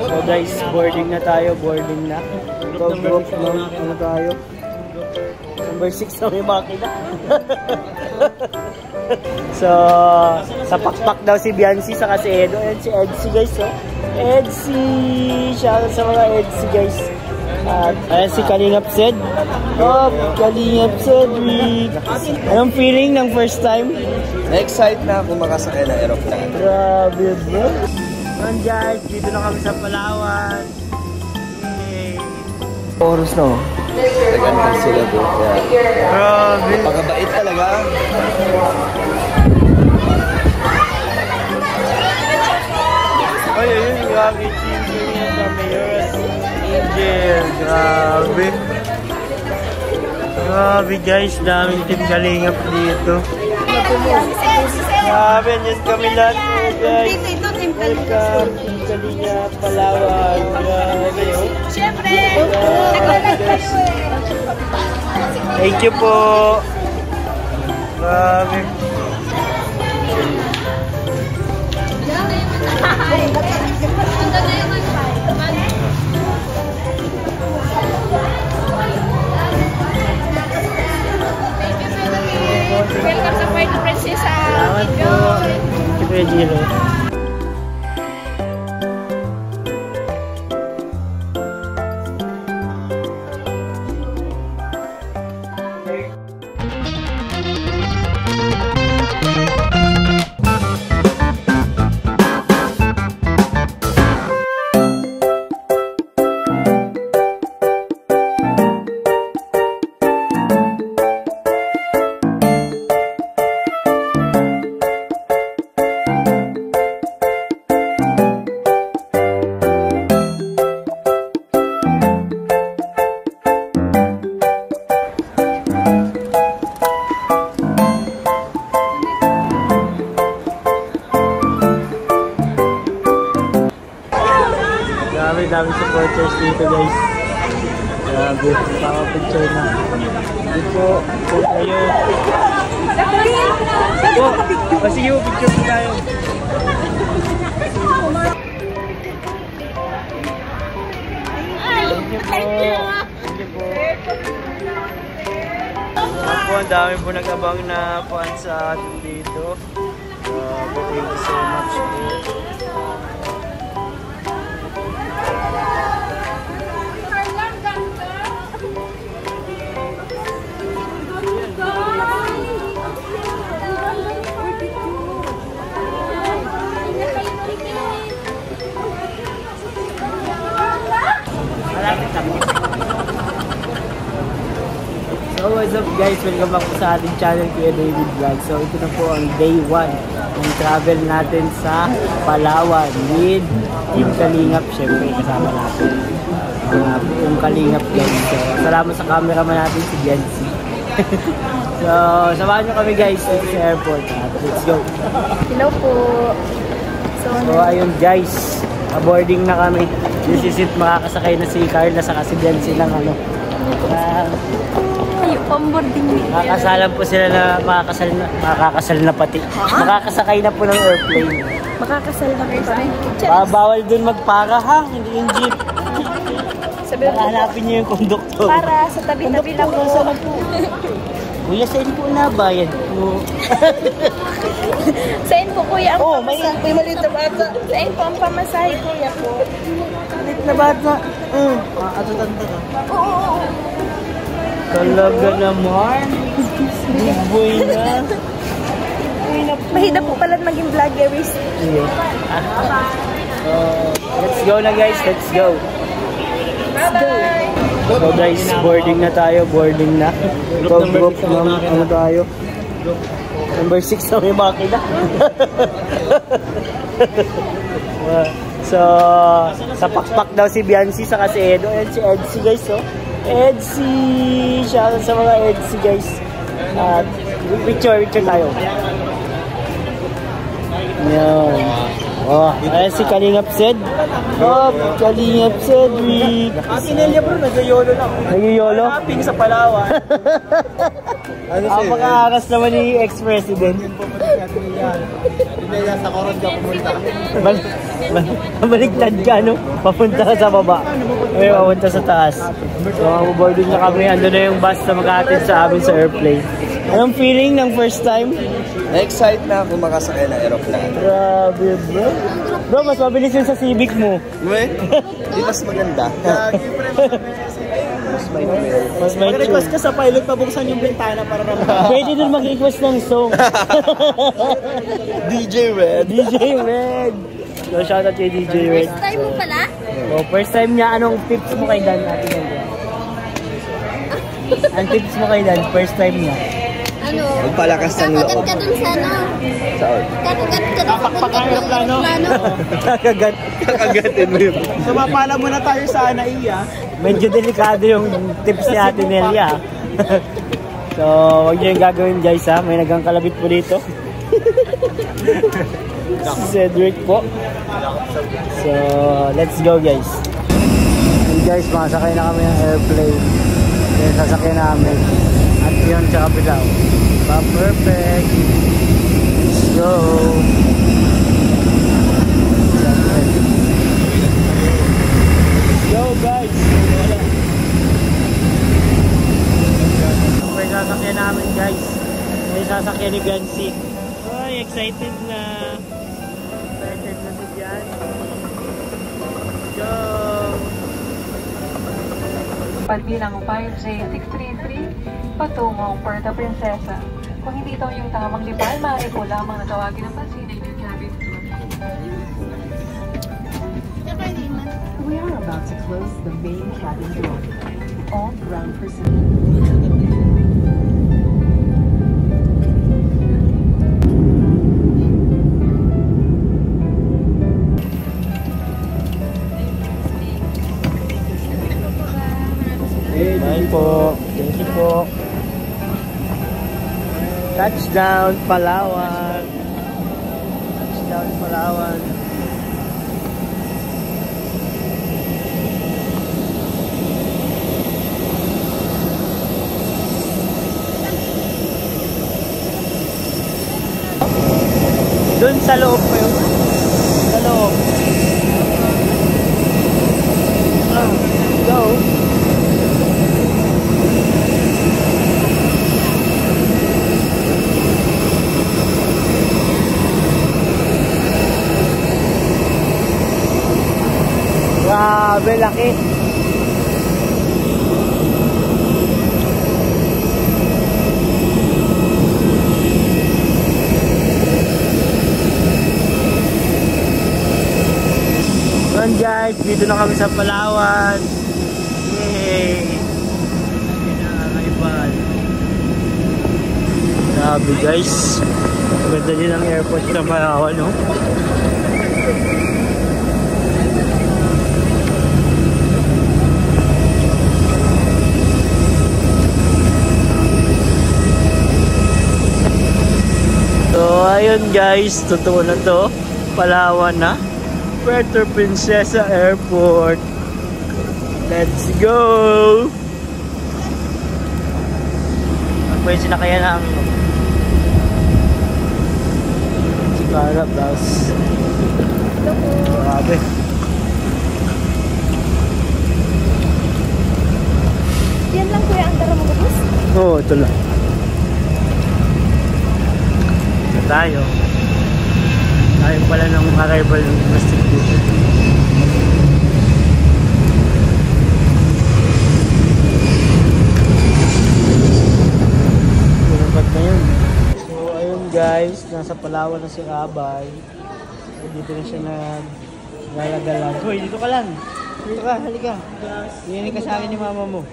So guys, boarding na tayo, boarding na. Group ng ano tayo. Number 6 na may makina. So, sa pakpak daw si Biancy sa kasi Edo. Ayan si Edsy guys, oh. Edsy! Shoutout sa mga Edsy guys. At ayan si Kalingap Zed. Oh, Kalingap Cedric. Anong feeling ng first time? Na-excite na ako makasakay na aeroplane. Grabe bro. Ayan guys, dito na kami sa Palawan. Yay! Oras na, oh. Tagan sila bro. Grabe. Pagkabait talaga. Ay, ayun, grabe. Cheesy sa Mayor's Angel. Grabe. Grabe guys, daming team Kalingap dito. Grabe, andyan kami lahat guys. Welcome, team Kalingap, Palawan. Grabe, oh. Siyempre, thank you po. Grabe. welcome sa Puerto Princesa. Salamat po. Thank you, Kuya Jiro. Dami supporters dito guys. Grabe, picture na. Dito po kayo. Po, sige po, picture po tayo. Thank you po. Ako, ang dami po nag-abang na fans sa atin dito. Thank you so much po. So what's up guys, welcome back po sa ating channel, Kuya David Vlog. So ito na po ang day 1 ng travel natin sa Palawan with Team Kalingap. Syempre kasama natin yung Kalingap guys. So salamat sa cameraman natin si Biancy. So samahan nyo kami guys sa airport. Let's go. Hello po. So ayun guys, boarding na kami. This is it, makakasakay na si Carla sa si Biancy ng ano. Pambording. Makakasalan po sila na makakasal na pati. Makakasakay na po ng airplane. Makakasal na po kami. Bawal dun magpara ha, hindi yung jeep. Hanapin niyo yung konduktor. Para sa tabi-tabi lang po. Kuya, saan po na bayad po? Saan po kuya ang may maliit na bata. Saan po ang pamasahe kuya po? Maliit na bata. Atutanda ka. Oo. Talaga naman. Big boy na. Mahirap po pala maging vloggerist. Let's go na guys, let's go. Bye-bye! So guys, boarding na tayo, boarding na. Group ng ano tayo. Number 6 na may makina. So, sa pakpak daw si Biancy sa kasi Edo. Ayan si Edsy guys, oh. Edsy! Shoutout sa mga Edsy guys. At picture tayo. Yan. Oh, ayan si Kalingap Sed. Oh, Kalingap Cedric. Si Nelia bro, nag-yolo lang. Nag-yolo? Ping sa Palawan. Ang makaangas naman ni ex-president. Nelia, sa Coron ka pumunta. Baliktad ka, no? Papunta ka sa baba. Ay, papunta sa taas. So, mabuboarding na kami. Ando na yung bus na mag-aatid sa amin sa airplane. Anong feeling ng first time? Na-excite na ako makasakay ng aeroplane. Grabe, bro. Bro, mas mabilis yun sa Civic mo. Di mas maganda. Mas may Mag-request ka sa pilot, pabuksan yung bintana para naman. Pwede dun mag-request ng song. DJ Red. DJ Red. So, shoutout kay DJ Red. First time mo pala? So, first time niya, anong tips mo kay Dan? Ang tips mo kay Dan, first time niya. Ano? Magpalakas ng loob. Kakagat ka dun sa ano? Saan? Kakagat ka dun sa buntot ng aeroplano. Kakagatin mo yun. So, mapala muna tayo sa Anaiya. Medyo delikado yung tips ni Ate Nelia. So, huwag niyo yung gagawin guys ha. May nagang kalabit po dito. Si Cedric po. So, let's go guys. And guys, makasakay na kami ng airplane. Then, sasakyan namin. At yun sa kapilaw. Perfect. Let's go. Let's go guys. May sasakyan namin guys. May sasakyan ni Gansi. Ay, excited na. Excited na si Jan. Go! Pagbilang 5J633 patungong Puerto Princesa. Kung hindi ito yung tamang lipal, maaari po lamang natawagin ang pansin ng inyong cabin crew. We are about to close the main cabin door. All ground personnel. Bye po. Thank you po. Touchdown, Palawan. Touchdown, Palawan. Doon sa loob pa yun. Sa loob. Go. Grabe, laki. Ayan guys, dito na kami sa Palawan. Yay! Nakakaibal. Grabe guys. Maganda din ang airport sa Palawan, no? So ayun guys, totoo na to. Palawan na. Puerto Princesa Airport. Let's go! Ang pwede sinakayan ng Sigara bus. Grabe. Yan lang kuya ang dara mo bus? Oo, ito lang. Ito tayo. Tayo pala ng arrival ng domestic dito. Pinagpag na yun. So ayun guys, nasa Palawan na si Rabay. So, dito na siya naglalagalan. Hoy, dito ka lang. Dito ka, halika. Hinihinig ka sa akin ni mama mo.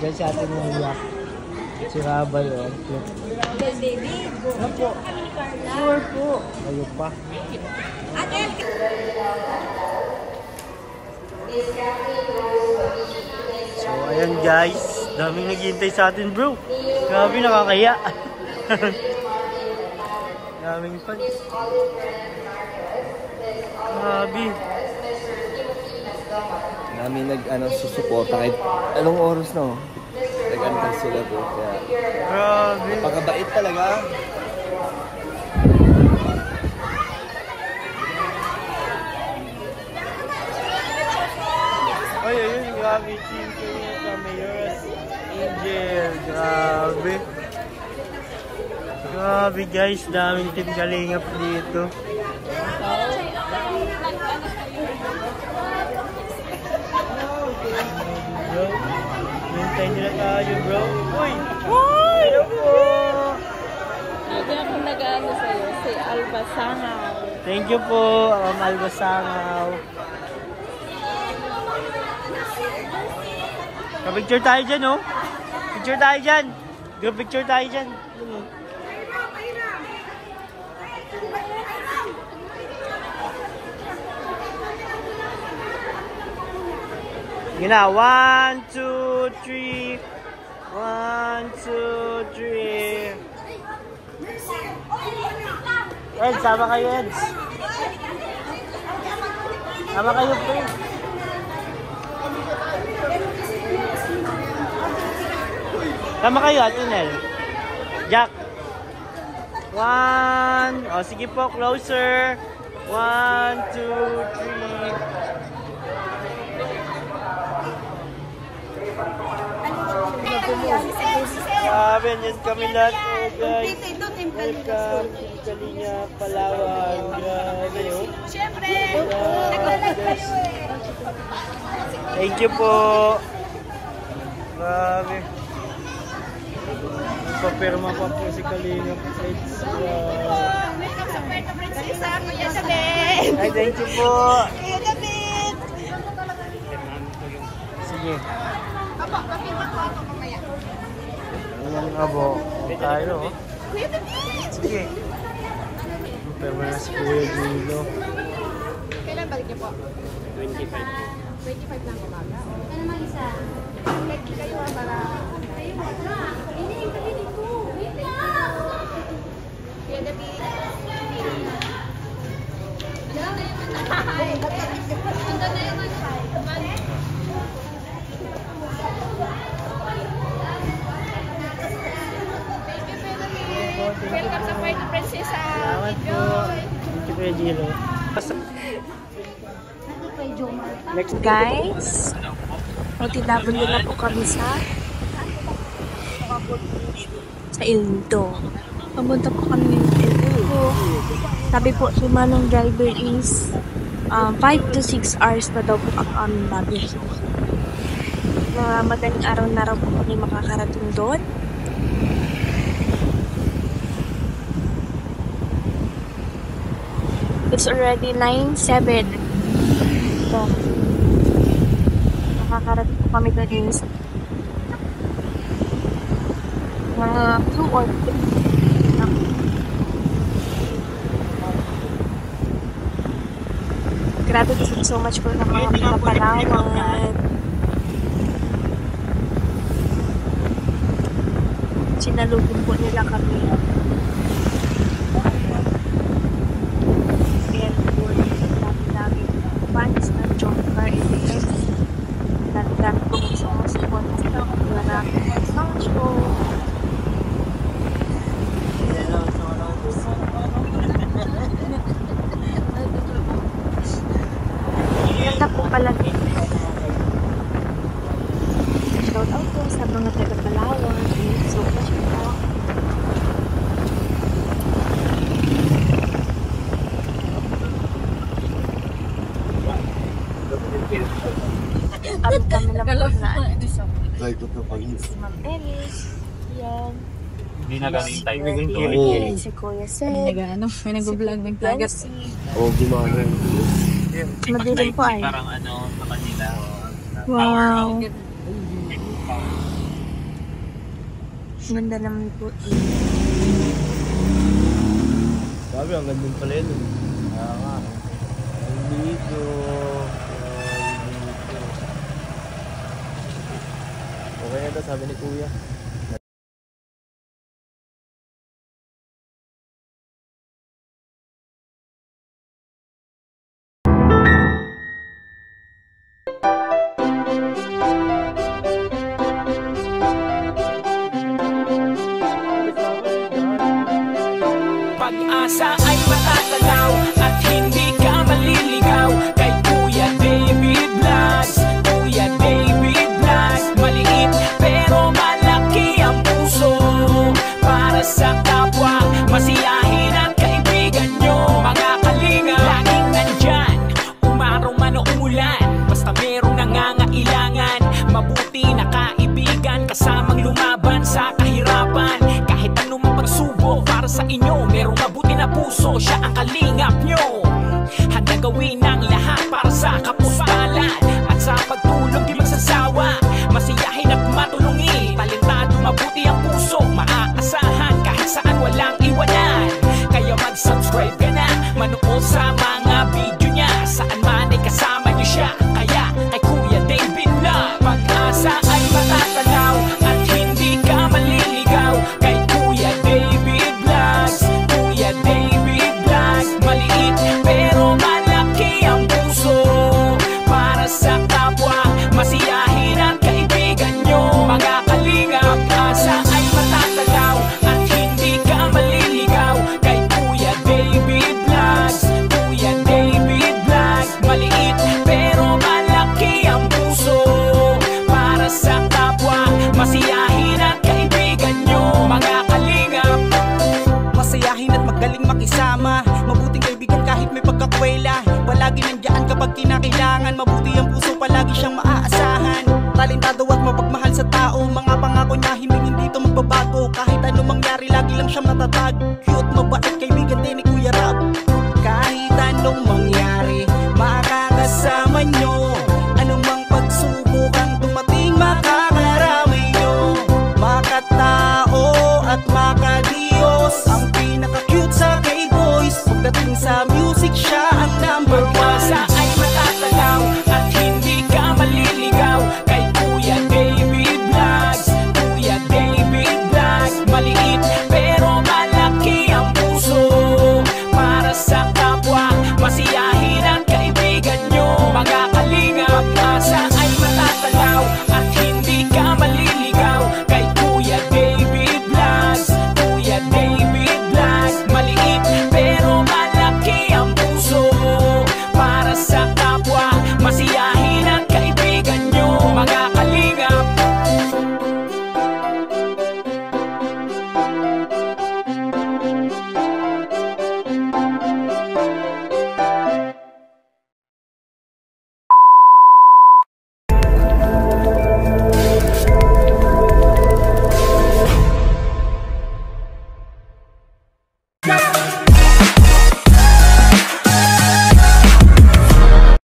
Diyan si ate mo hiyak. Si Rabay o. Yes, baby. Ano po? Sure po. Ayun pa. Ate! So ayan guys, daming naghihintay sa atin bro. Grabe, nakakaya. Daming fans. Grabe. Namin susuporta kahit anong oras na. Nag-antay sila bro. Kaya Grabe. napakabait talaga. Ay, ayun, grabe. Team Kalingap Mayoras Angel. Grabe. Grabe guys, daming Team Kalingap dito. Bro, hintay nila tayo bro. Uy! Hello po! Hindi ako nag-ano sa'yo, si Alba Sangaw. Thank you po, Alba Sangaw. Picture tayo dyan, oh. Picture tayo dyan. Group picture tayo dyan. Yun na. 1, 2, 3. 1, 2, 3. Ed, sama kayo, Ed. Sama kayo, please. Sama kayo, Atinel. Jack. 1. O, sige po, closer. 1, 2, 3. Grabe, yan kami lahat po, guys. Welcome to Kalingap, Palawan. Grabe, oh. Siyempre, Grabe, guys. Thank you po. Grabe. Papirma pa po si Kalingap. welcome sa Puerto Princesa, Kuya David. Ay, thank you po. Kuya David. Sige. Apo, papirma ko ako mamaya. Ayan nga po. Tayo, oh. Kuya David. Sige. Papirma na si Kuya Gilo. Kailan balik niyo po? 25 lang umaga. Ano naman isa? Kayo para... Kuya David. Welcome sa Puerto Princesa. Salamat po. Thank you, Kuya Gilo. Next Guys, OTW na po kami sa Indo. Pamunta po kami ng Indo. Sabi po si Manong driver is 5 to 6 hours na daw po ang aming babiyahe. Madaling araw na raw po kami makakarating doon. It's already 9:07. So, makakarating po kami doon is mga 2 or 3. Grabe, thank you so much po ng mga Palawan. Sinalubong po nila kami. Ayan po, dami-dami fans na Joker Index. Dami-dami po sumusuport sa marami song show. Ganda po pala dito. Shout out po sa mga taga Palawan. Thank you so much po. At kami lang po na si Ma'am Ellis. Yan. Hindi na galing tayo. Si Kuya Seth. May nag-vlog ng tagat. Oo, gumana. Madilim po ay. Parang sa kanila. Wow. Ganda naman po. Sabi, ang gandun pala yun. Nga. Dito. Okay na ito, sabi ni Kuya. para sa kapustalan. At sa pagtulong di magsasawa, masiyahin at matulungin. Talentado, mabuti ang puso, maaasahan kahit saan walang iwanan. Kaya mag-subscribe ka na, manood sa mga video niya. Saan man ay kasama niyo siya, kaya kay Kuya David Vlog. Pag-asa ay matatanaw at hindi ka maliligaw. Kay Kuya David Vlogs, Kuya David Vlogs. Maliit pero malaki ang puso, para sa kapwa, masiyahin ang kaibigan nyo. Mga kalingap, asa ay matatanaw at hindi ka maliligaw. Kay Kuya David Vlogs, Kuya David Vlogs. Maliit pero malaki ang puso, para sa kapwa, masiyahin ang kaibigan nyo. Mga kalingap, masayahin at magaling makisama, mabuting kaibigan kahit may pagkakwela. Palagi nandiyan kapag kinakailangan, mabuti ang puso, palagi siyang maaasahan. Talentado at mapagmahal sa tao, mga pangako niya hindi ito magbabago. Kahit ano mangyari, lagi lang siyang matatag. Cute, mabait, kaibigan din ni Kuya